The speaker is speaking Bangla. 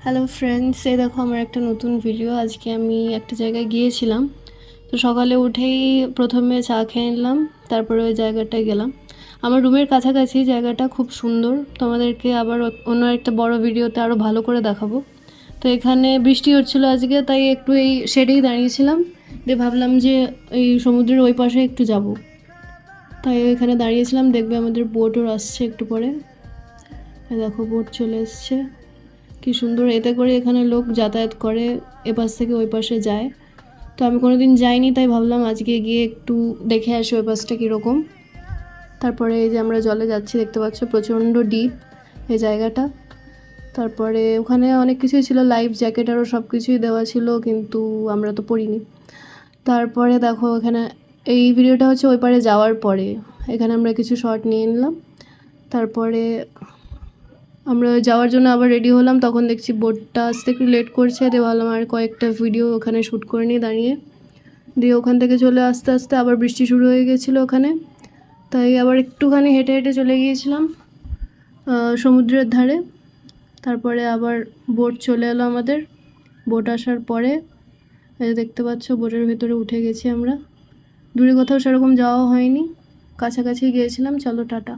হ্যালো ফ্রেন্ডস, এই দেখো আমার একটা নতুন ভিডিও। আজকে আমি একটা জায়গায় গিয়েছিলাম। তো সকালে উঠেই প্রথমে চা খেয়ে নিলাম, তারপরে ওই জায়গাটায় গেলাম। আমার রুমের কাছাকাছি, জায়গাটা খুব সুন্দর। তোমাদেরকে আবার অন্য একটা বড় ভিডিওতে আরও ভালো করে দেখাবো। তো এখানে বৃষ্টি হচ্ছিলো আজকে, তাই একটু এই শেডেই দাঁড়িয়েছিলাম। দিয়ে ভাবলাম যে এই সমুদ্রের ওই পাশে একটু যাব, তাই এখানে দাঁড়িয়েছিলাম। দেখবে আমাদের বোটও আসছে একটু পরে। দেখো বোট চলে এসছে, কি সুন্দর। এতে করে এখানে লোক যাতায়াত করে, এপাশ থেকে ওই পাশে যায়। তো আমি কোনোদিন যাইনি, তাই ভাবলাম আজকে গিয়ে একটু দেখে আসি ওই পাশটা কীরকম। তারপরে এই যে আমরা জলে যাচ্ছি, দেখতে পাচ্ছ প্রচণ্ড ডিপ এই জায়গাটা। তারপরে ওখানে অনেক কিছুই ছিল, লাইফ জ্যাকেট আরও সব কিছুই দেওয়া ছিল, কিন্তু আমরা তো পরিনি। তারপরে দেখো এখানে এই ভিডিওটা হচ্ছে ওই পারে যাওয়ার পরে। এখানে আমরা কিছু শর্ট নিয়ে নিলাম। তারপরে আমরা যাওয়ার জন্য আবার রেডি হলাম, তখন দেখছি বোটটা আসতে একটু লেট করছে। দিয়ে ভাবলাম আর কয়েকটা ভিডিও ওখানে শ্যুট করে নিই দাঁড়িয়ে। দিয়ে ওখান থেকে চলে আস্তে আস্তে আবার বৃষ্টি শুরু হয়ে গেছিলো ওখানে, তাই আবার একটুখানি হেঁটে হেঁটে চলে গিয়েছিলাম সমুদ্রের ধারে। তারপরে আবার বোট চলে এলো আমাদের। বোট আসার পরে দেখতে পাচ্ছ বোটের ভেতরে উঠে গেছি আমরা। দূরে কোথাও সেরকম যাওয়া হয়নি, কাছাকাছি গিয়েছিলাম। চলো টাটা।